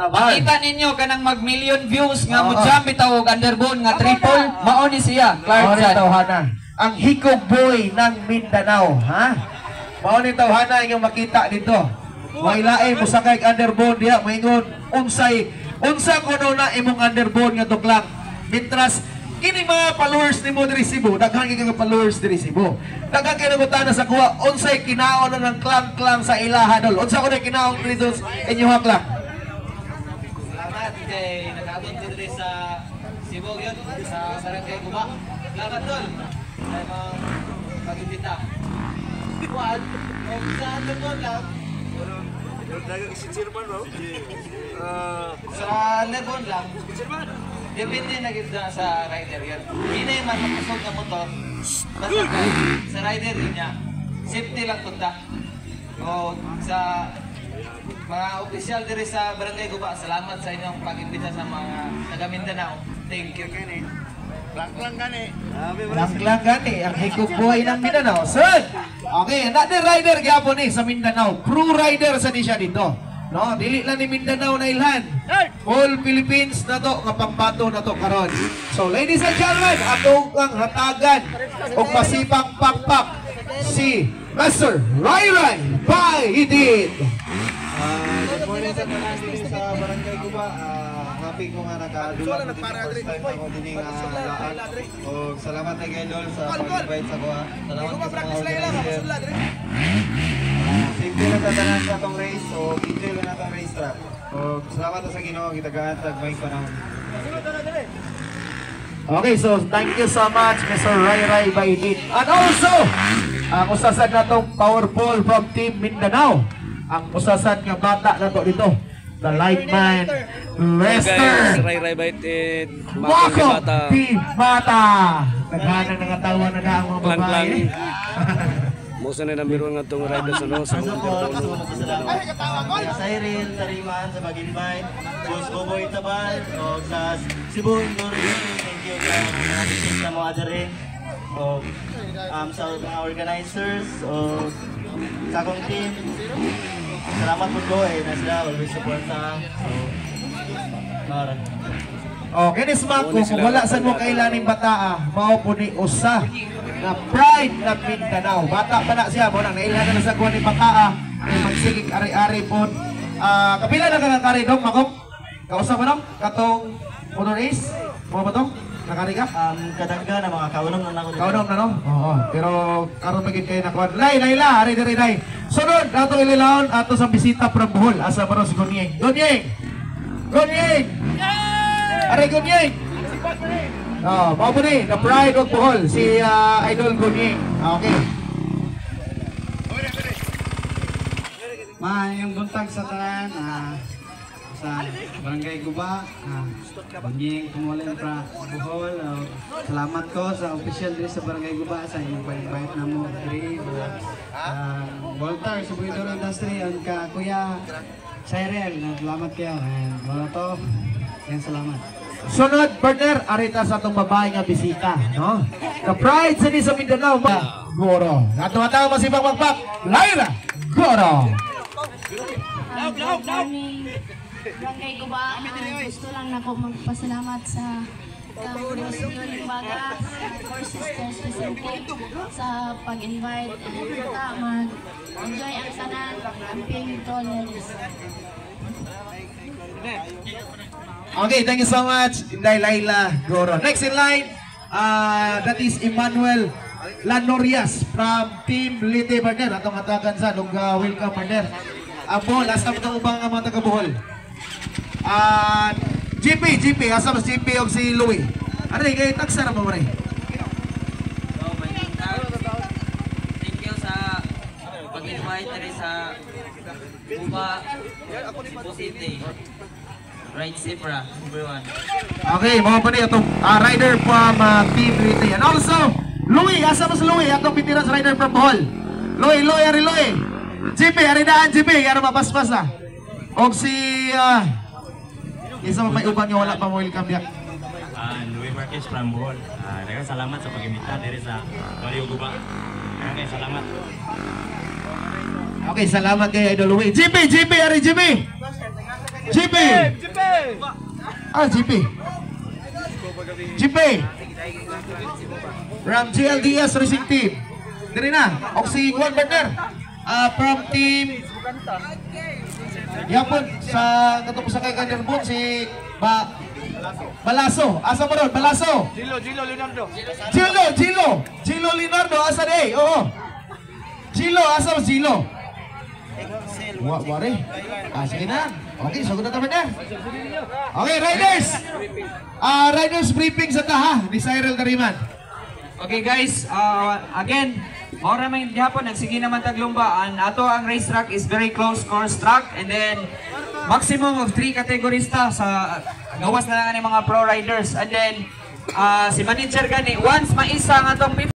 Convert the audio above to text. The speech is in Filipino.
Makita ninyo kanang mag-million views nga mo jump bitaw og underbone nga triple mao ni siya Clark Jan. Tawhana ang hikog boy ng Mindanao, ha? Mao ni tawhana yung makita dito. Way lain mo sakay underbone diha maingon unsa kuno na imong underbone nga tuklang. Mitras kini mga followers nimo diri Cebu, daghan kay nga followers diri Cebu. Daghan kay nagutana sa kuha unsay kinaon ng clan sa ilaha dol. Unsa kuno kinaon dito inyo hakla? Kay nakaabot ko diri sa Cebu yun, sa Barangay Guba. Salamat doon. Sa mga pag-imbita. Buwan, o sa ano mo lang. Sa Lebon lang. Depende na gito sa rider yan. Hindi man makasog na motor. Basta sa rider niya. Safety lang punta. O sa mga opisyal diri sa Barangay Guba, salamat sa inyong pag-imbita sa mga taga Mindanao. Thank you. Lang gani. Lang gani ang hikog buhay ng Mindanao. Sir, okay, another rider gyapon ni sa Mindanao. Pro rider sa di siya dito. No, dili lang ni Mindanao na ilhan. All Philippines na to nga pangbato na to karon. So ladies and gentlemen, atong ang hatagan og masipang pakpak si Master Rai Rai Baidid. Good morning sa tanan dito sa Barangay Guba. Happy ko nga nakadulat dito first time ako din laan. O salamat kay Idol sa pag-invite sa kuha. Salamat sa mga organizer. Safety na sa tanan sa itong race. O enjoy lang natong race track. O salamat sa Ginoo gitagaantag may panahon. Okay, so thank you so much Mr. Rai Rai Baidid. And also, ang usasad na tong powerful from Team Mindanao. Ang usasad nga bata na to dito. The Lightman Lester. Rai Rai Baidid. Wako Team Bata. Naghanang nangatawa na ang mga babae. Musa na namiron nga itong rider sa no. Sa Cyril Tariman sa mag-invite. Boss Boboy Tabal. O sa Cebu Tourism. Thank you sa mga adere. O sa mga organizers. O sa akong team. Salamat po ko na sila. Always support sa. Oh, kinis man kung wala sa mo kailaning bata, mao po ni usa na pride na Mindanao. Bata pa na siya, mo nang nailhan na sa kuha ni Bakaa, ay magsigig ari-ari po. Kapila na ka ng kari dong, Makong? Kausa mo dong? Katong motor race? Mga ba dong? Nakari ka? Kadagga na mga kaunong na ako. Kaunong na no? Oo. Pero karon magiging kayo na kuha. Layla, ari diri day. Sunod, ato ililawon, ato sa bisita from Bohol. Asa ba si Gunyeng? Gunyeng! Aray Gunyeng! Oh, mau po ni, the pride of Bohol, si Idol Gunyeng. Okay. Maayong buntag sa tanan sa Barangay Guba, Gunyeng Kumuling pra Bohol. Salamat ko sa official diri sa Barangay Guba sa inyong pag-invite na mo diri. Voltar sa Buidor Industry ang ka Kuya Cyril, salamat kayo. Wala to. Yan, salamat. Sunod, partner, arita sa itong babae nga bisita, no? The pride sa ni sa Mindanao, Goro. Natawatawa masibang magpak, Lyra Goro. Good morning, Barangay Guba. Gusto lang na ako magpasalamat sa Museum Baga, Four Sisters Facility sa pag-invite. Mag-enjoy ang tanan, camping toilets. Okay, thank you so much, Inday Laila Goro. Next in line, that is Emmanuel Lanorias from Team Lite Partner. Atong hatagan sa welcome partner. Abo, last time itong ubang mga taga-Bohol. GP, asa mas GP og si Louie. Ano rin, kayo taksa na mo rin? Thank you sa pag-invite rin sa Guba, Cebu City. Ride Zebra, everyone. Okay, mga pa niya itong rider from Team Lite. And also, Louie, asa mas Louie? Atong pitiras rider from Bohol. Louie. GP, arinaan GP, ano mapaspas na. Og si, isa may uban nga wala pa mo welcome niya. Louie Marquez from Bohol. Daghang salamat sa pag-imbita diri sa Barrio Guba. Okay, salamat. Okay, salamat kay Idol Louie. GP, ari GP. GP! Ah, GP. GP! From GLDS Racing Team. Diri na. O si Juan Berner. From team Yapon sa katong sa kay Kanderbon si Balaso. Asa mo ron? Balaso. Gilo Leonardo asa day. Oo. Gilo asa mo Gilo. Wari. Sige na. Okay, sagot na tayo na. Okay, riders. Riders briefing sa taha ni Cyril Dariman. Okay guys, again, maura may gihapon nagsige naman taglumba. Ato ang racetrack is very close course track, and then maximum of 3 categories ta sa gawas na lang ng mga pro riders, and then si manager gani once maisa nga tong